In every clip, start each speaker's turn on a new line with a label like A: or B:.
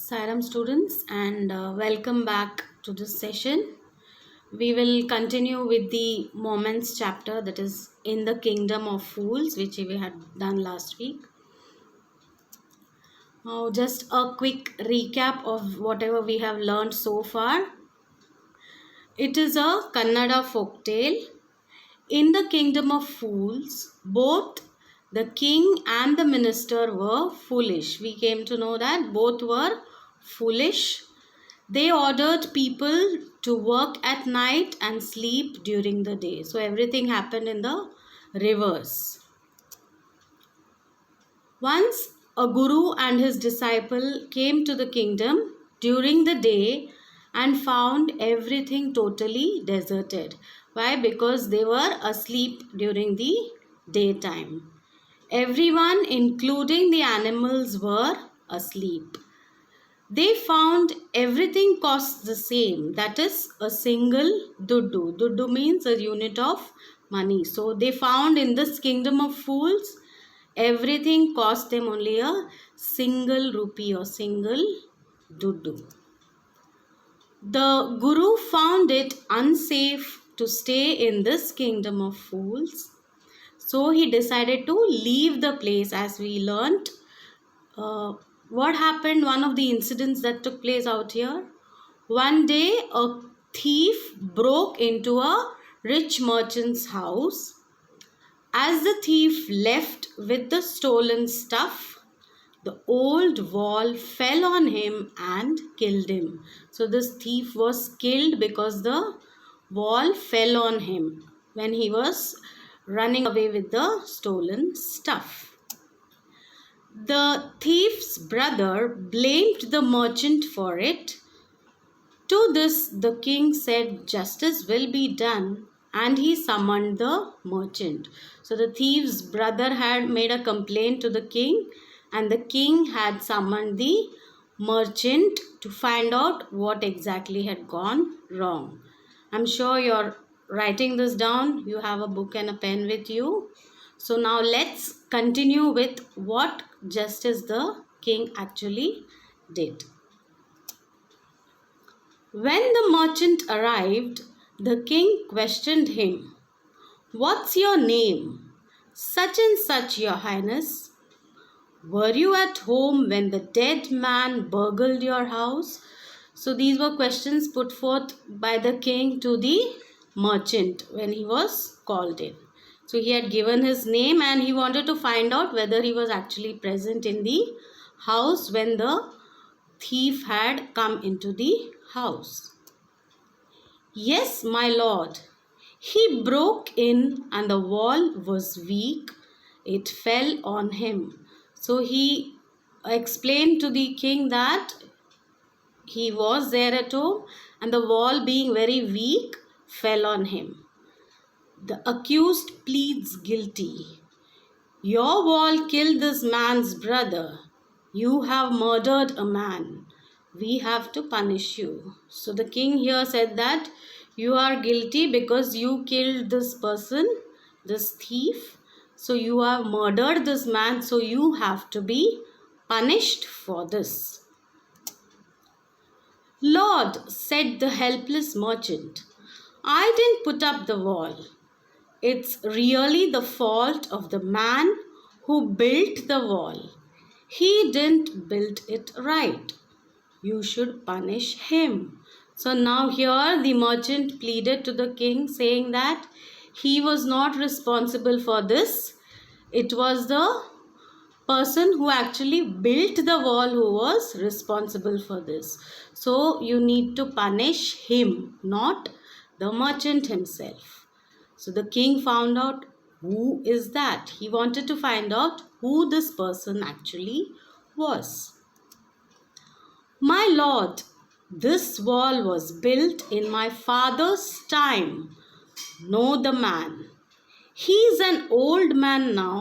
A: Saram students, and welcome back to this session. We will continue with the Moments chapter, that is in the Kingdom of Fools, which we had done last week. Now, just a quick recap of whatever we have learned so far. It is a Kannada folk tale. In the Kingdom of Fools, both the king and the minister were foolish. We came to know that both were foolish. They ordered people to work at night and sleep during the day. So everything happened in the reverse. Once a guru and his disciple came to the kingdom during the day and found everything totally deserted. Why? Because they were asleep during the daytime. Everyone, including the animals, were asleep. They found everything costs the same, that is a single duddu. Duddu means a unit of money. So they found in this kingdom of fools, everything cost them only a single rupee or single duddu. The guru found it unsafe to stay in this kingdom of fools. So he decided to leave the place. As we learnt, what happened, one of the incidents that took place out here. One day a thief broke into a rich merchant's house. As the thief left with the stolen stuff, the old wall fell on him and killed him. So this thief was killed because the wall fell on him when he was running away with the stolen stuff. The thief's brother blamed the merchant for it. To this, the king said, "Justice will be done," and he summoned the merchant. So the thief's brother had made a complaint to the king, and the king had summoned the merchant to find out what exactly had gone wrong. I'm sure you're writing this down. You have a book and a pen with you. So now let's continue with what justice the king actually did. When the merchant arrived, the king questioned him. "What's your name?" "Such and such, your highness." "Were you at home when the dead man burgled your house?" So these were questions put forth by the king to the merchant when he was called in. So he had given his name and he wanted to find out whether he was actually present in the house when the thief had come into the house. "Yes, my lord. He broke in and the wall was weak. It fell on him." So he explained to the king that he was there at home and the wall, being very weak, fell on him. The accused pleads guilty. "Your wall killed this man's brother. You have murdered a man. We have to punish you." So the king here said that you are guilty because you killed this person, this thief. So you have murdered this man, so you have to be punished for this. "Lord," said the helpless merchant, "I didn't put up the wall. It's really the fault of the man who built the wall. He didn't build it right. You should punish him." So now here the merchant pleaded to the king, saying that he was not responsible for this. It was the person who actually built the wall who was responsible for this. So you need to punish him, not the merchant himself. So the king found out who is that. He wanted to find out who this person actually was. "My lord, this wall was built in my father's time. Know the man. He's an old man now.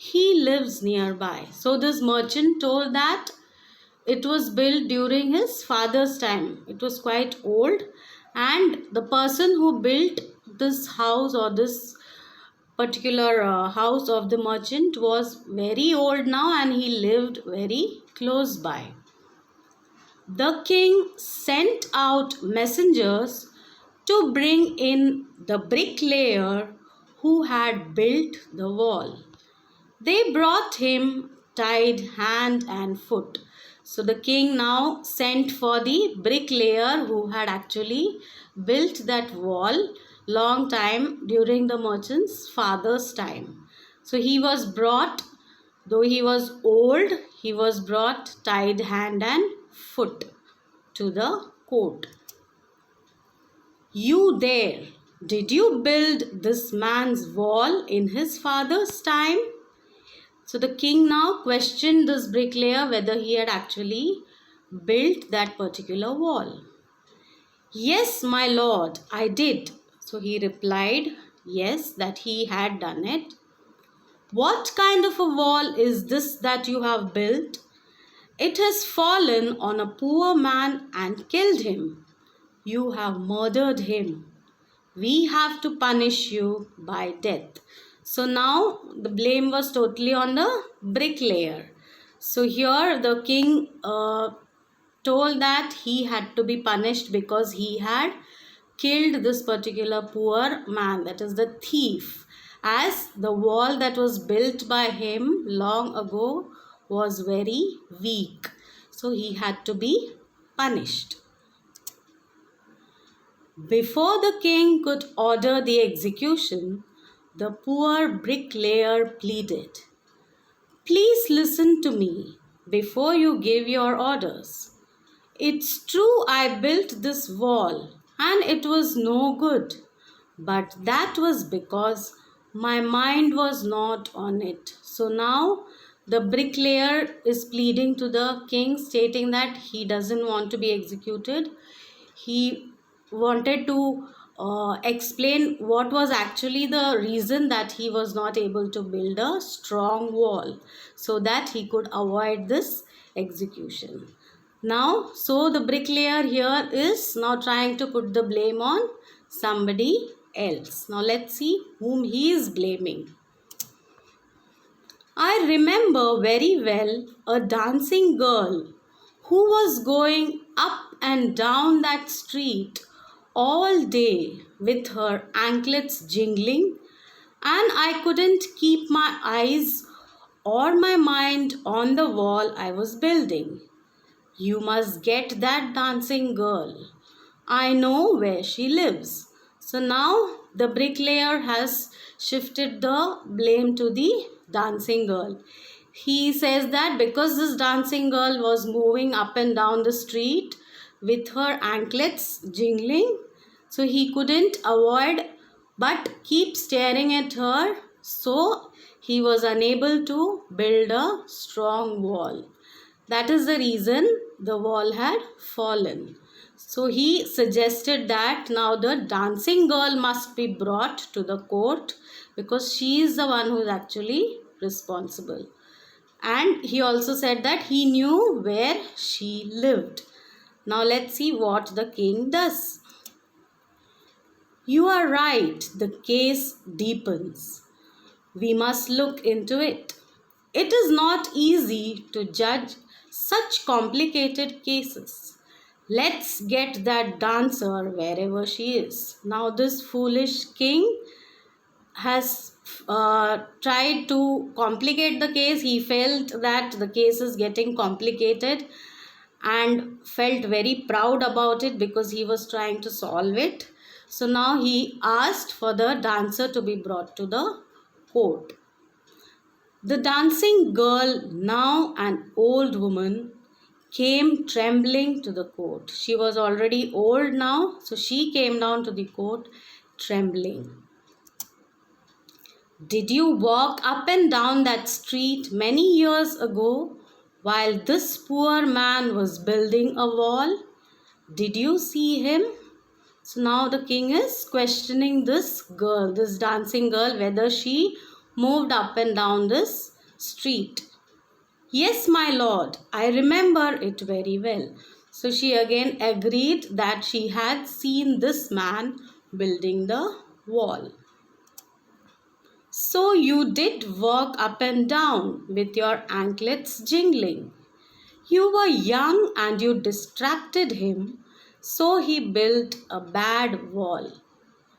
A: He lives nearby." So this merchant told that it was built during his father's time. It was quite old, and the person who built this house or this particular house of the merchant was very old now and he lived very close by. The king sent out messengers to bring in the bricklayer who had built the wall. They brought him tied hand and foot. So the king now sent for the bricklayer who had actually built that wall long time during the merchant's father's time. So he was brought, though he was old, he was brought tied hand and foot to the court. You there, did you build this man's wall in his father's time? So the king now questioned this bricklayer whether he had actually built that particular wall. Yes, my lord, I did. So he replied, yes, that he had done it. What kind of a wall is this that you have built? It has fallen on a poor man and killed him. You have murdered him. We have to punish you by death. So now the blame was totally on the bricklayer. So here the king told that he had to be punished because he had killed this particular poor man, that is the thief, as the wall that was built by him long ago was very weak. So he had to be punished. Before the king could order the execution, the poor bricklayer pleaded, please listen to me before you give your orders. It's true I built this wall and it was no good, but that was because my mind was not on it. So now the bricklayer is pleading to the king, stating that he doesn't want to be executed. He wanted to explain what was actually the reason that he was not able to build a strong wall so that he could avoid this execution. Now, so the bricklayer here is now trying to put the blame on somebody else. Now let's see whom he is blaming. I remember very well a dancing girl who was going up and down that street all day with her anklets jingling, and I couldn't keep my eyes or my mind on the wall I was building. You must get that dancing girl. I know where she lives. So now the bricklayer has shifted the blame to the dancing girl. He says that because this dancing girl was moving up and down the street with her anklets jingling, so he couldn't avoid but keep staring at her, so he was unable to build a strong wall. That is the reason the wall had fallen. So he suggested that now the dancing girl must be brought to the court because she is the one who is actually responsible. And he also said that he knew where she lived. Now let's see what the king does. You are right, the case deepens. We must look into it. It is not easy to judge such complicated cases. Let's get that dancer wherever she is. Now this foolish king has tried to complicate the case. He felt that the case is getting complicated and felt very proud about it because he was trying to solve it. So now he asked for the dancer to be brought to the court. The dancing girl, now an old woman, came trembling to the court. She was already old now, so she came down to the court trembling. Did you walk up and down that street many years ago while this poor man was building a wall? Did you see him? So now the king is questioning this girl, this dancing girl, whether she moved up and down this street. Yes, my lord, I remember it very well. So she again agreed that she had seen this man building the wall. So you did walk up and down with your anklets jingling. You were young and you distracted him, so he built a bad wall.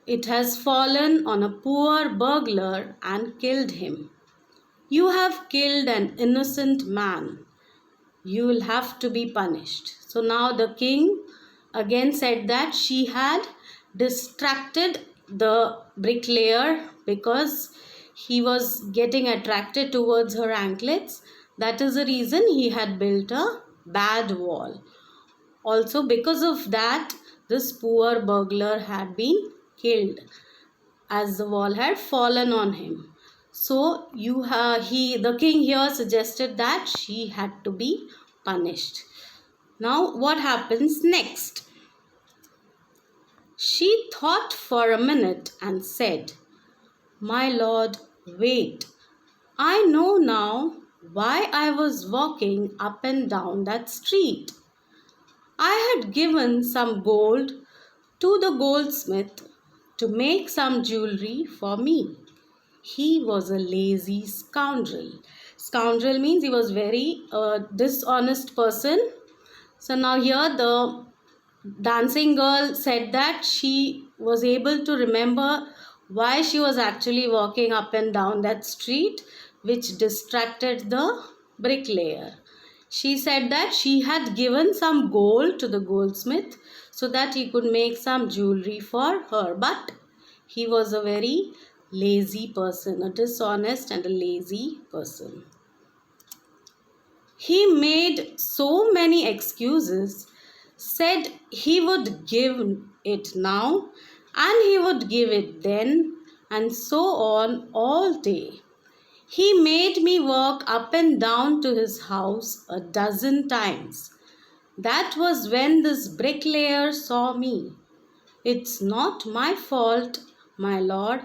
A: It has fallen on a poor burglar and killed him. You have killed an innocent man. You will have to be punished. So now the king again said that she had distracted the bricklayer because he was getting attracted towards her anklets. That is the reason he had built a bad wall. Also, because of that, this poor burglar had been killed as the wall had fallen on him. So the king here suggested that she had to be punished. Now what happens next? She thought for a minute and said, "My lord, wait. I know now why I was walking up and down that street. I had given some gold to the goldsmith to make some jewelry for me. He was a lazy scoundrel." Scoundrel means he was very dishonest person. So now here the dancing girl said that she was able to remember why she was actually walking up and down that street, which distracted the bricklayer. She said that she had given some gold to the goldsmith so that he could make some jewelry for her, but he was a very lazy person, a dishonest and a lazy person. He made so many excuses, said he would give it now and he would give it then, and so on all day. He made me walk up and down to his house a dozen times. That was when this bricklayer saw me. It's not my fault, my lord.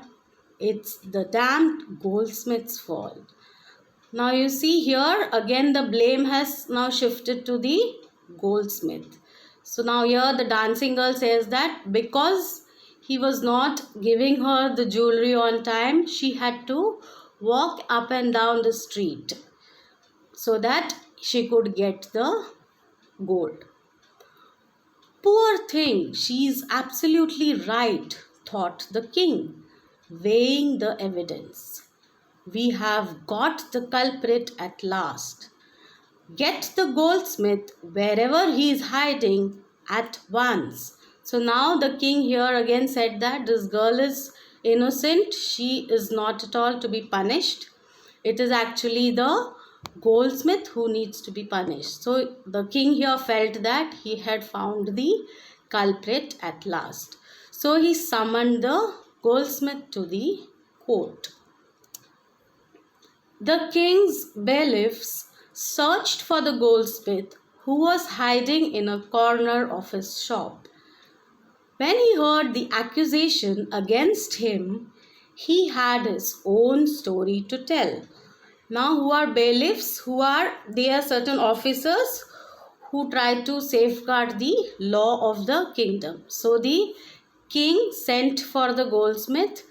A: It's the damned goldsmith's fault. Now you see here again the blame has now shifted to the goldsmith. So now here the dancing girl says that because he was not giving her the jewelry on time, she had to walk up and down the street so that she could get the gold. Poor thing, she is absolutely right, thought the king, weighing the evidence. We have got the culprit at last. Get the goldsmith wherever he is hiding at once. So now the king here again said that this girl is innocent. She is not at all to be punished. It is actually the goldsmith who needs to be punished. So the king here felt that he had found the culprit at last. So he summoned the goldsmith to the court. The king's bailiffs searched for the goldsmith who was hiding in a corner of his shop. When he heard the accusation against him, he had his own story to tell. Now, who are bailiffs? They are certain officers who try to safeguard the law of the kingdom. So the king sent for the goldsmith,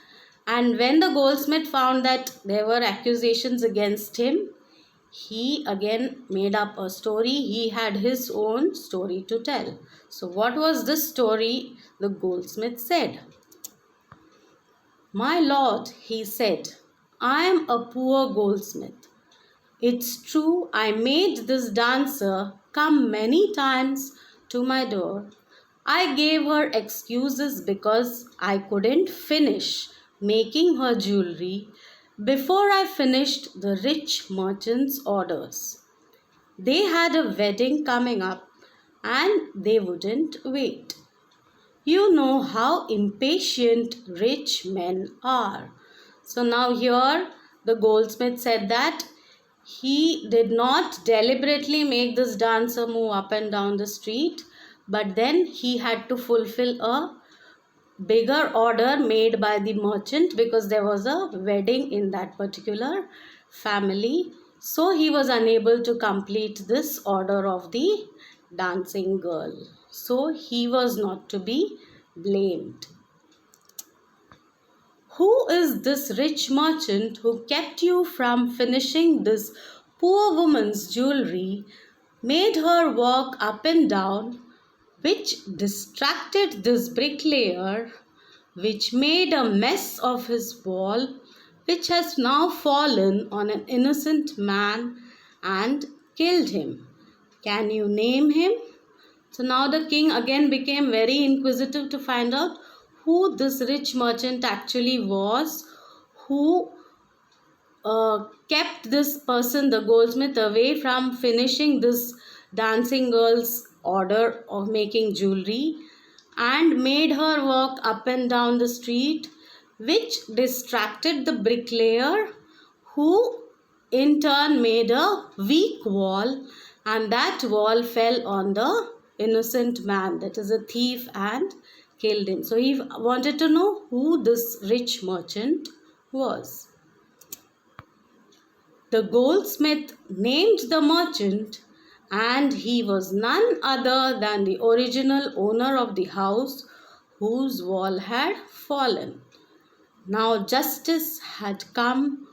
A: and when the goldsmith found that there were accusations against him, he again made up a story. He had his own story to tell. So what was this story? The goldsmith said, "My lord," he said, "I am a poor goldsmith. It's true I made this dancer come many times to my door. I gave her excuses because I couldn't finish making her jewelry before I finished the rich merchant's orders. They had a wedding coming up and they wouldn't wait. You know how impatient rich men are." So now here the goldsmith said that he did not deliberately make this dancer move up and down the street, but then he had to fulfill a bigger order made by the merchant because there was a wedding in that particular family. So he was unable to complete this order of the dancing girl. So he was not to be blamed. Who is this rich merchant who kept you from finishing this poor woman's jewelry made her walk up and down, which distracted this bricklayer, which made a mess of his wall, which has now fallen on an innocent man and killed him. Can you name him? So now the king again became very inquisitive to find out who this rich merchant actually was, who kept this person, the goldsmith, away from finishing this dancing girl's order of making jewelry and made her walk up and down the street, which distracted the bricklayer, who in turn made a weak wall, and that wall fell on the innocent man, that is a thief, and killed him. So he wanted to know who this rich merchant was. The goldsmith named the merchant, and he was none other than the original owner of the house whose wall had fallen. Now justice had come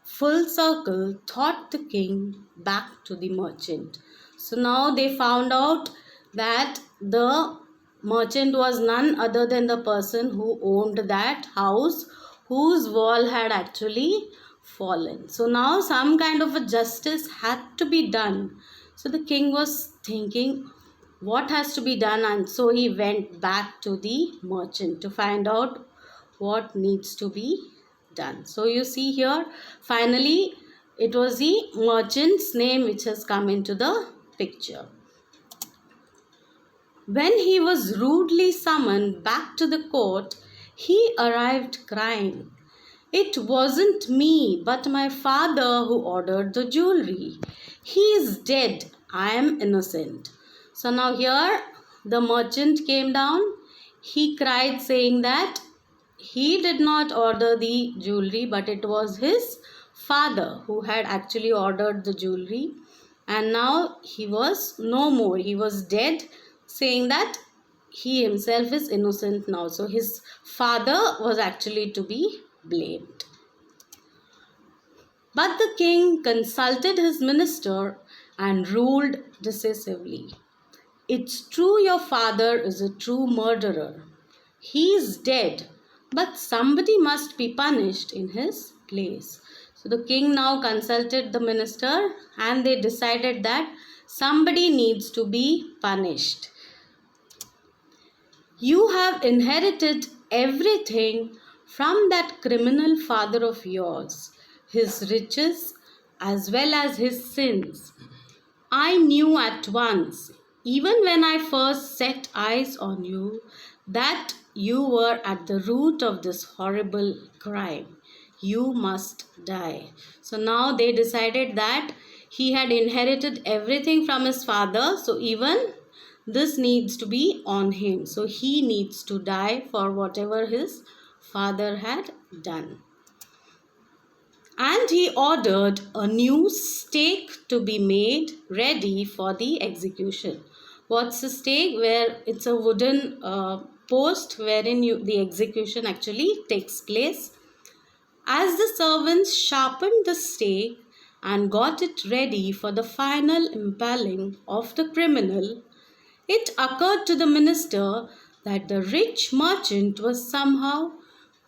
A: full circle, thought the king, back to the merchant. So now they found out that the merchant was none other than the person who owned that house whose wall had actually fallen. So now some kind of a justice had to be done. So the king was thinking what has to be done, and so he went back to the merchant to find out what needs to be done. So you see here, finally it was the merchant's name which has come into the picture. When he was rudely summoned back to the court, he arrived crying, "It wasn't me, but my father who ordered the jewelry. He is dead. I am innocent." So now here the merchant came down. He cried saying that he did not order the jewelry, but it was his father who had actually ordered the jewelry. And now he was no more. He was dead, saying that he himself is innocent now. So his father was actually to be blamed. But the king consulted his minister and ruled decisively. "It's true your father is a true murderer. He is dead, but somebody must be punished in his place." So the king now consulted the minister and they decided that somebody needs to be punished. "You have inherited everything from that criminal father of yours, his riches as well as his sins. I knew at once, even when I first set eyes on you, that you were at the root of this horrible crime. You must die." So now they decided that he had inherited everything from his father, so even this needs to be on him. So he needs to die for whatever his father had done. And he ordered a new stake to be made ready for the execution. What's a stake? Where it's a wooden post wherein the execution actually takes place. As the servants sharpened the stake and got it ready for the final impaling of the criminal, it occurred to the minister that the rich merchant was somehow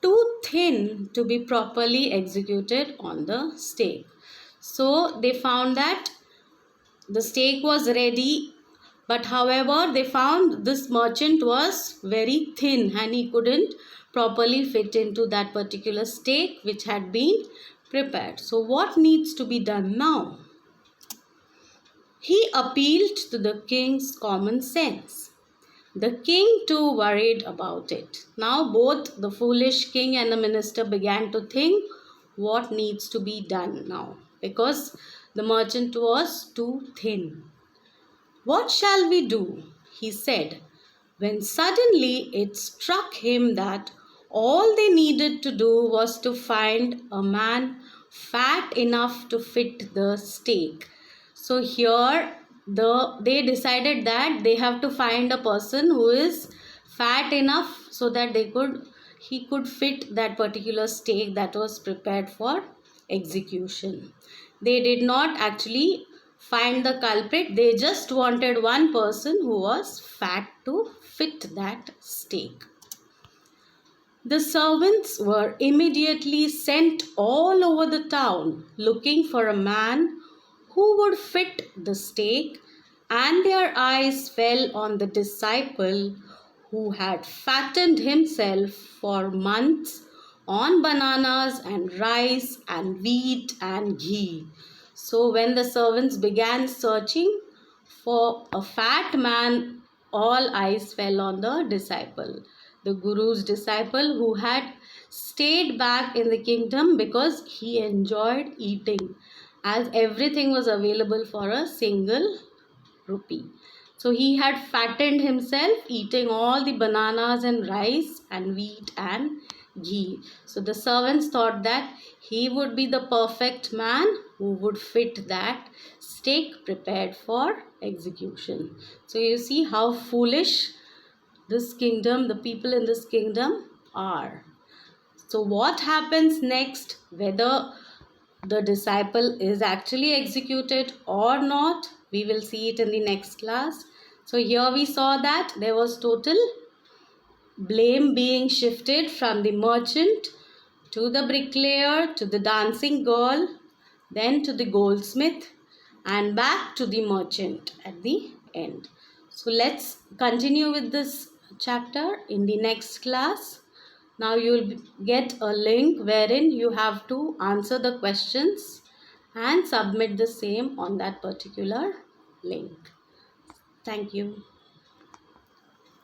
A: too thin to be properly executed on the stake. So they found that the stake was ready, but however they found this merchant was very thin and he couldn't properly fit into that particular stake which had been prepared. So what needs to be done now? He appealed to the king's common sense. The king too worried about it. Now both the foolish king and the minister began to think what needs to be done now, because the merchant was too thin. "What shall we do?" he said, when suddenly it struck him that all they needed to do was to find a man fat enough to fit the stake. So here they decided that they have to find a person who is fat enough so that he could fit that particular stake that was prepared for execution. They did not actually find the culprit. They just wanted one person who was fat to fit that stake. The servants were immediately sent all over the town looking for a man who would fit the stake, and their eyes fell on the disciple who had fattened himself for months on bananas and rice and wheat and ghee. So, when the servants began searching for a fat man, all eyes fell on the disciple, the Guru's disciple who had stayed back in the kingdom because he enjoyed eating, as everything was available for a single rupee. So he had fattened himself eating all the bananas and rice and wheat and ghee. So the servants thought that he would be the perfect man who would fit that stake prepared for execution. So you see how foolish this kingdom, the people in this kingdom are. So what happens next, whether the disciple is actually executed or not, we will see it in the next class. So here we saw that there was total blame being shifted from the merchant to the bricklayer to the dancing girl, then to the goldsmith, and back to the merchant at the end. So let's continue with this chapter in the next class. Now you will get a link wherein you have to answer the questions and submit the same on that particular link. Thank you.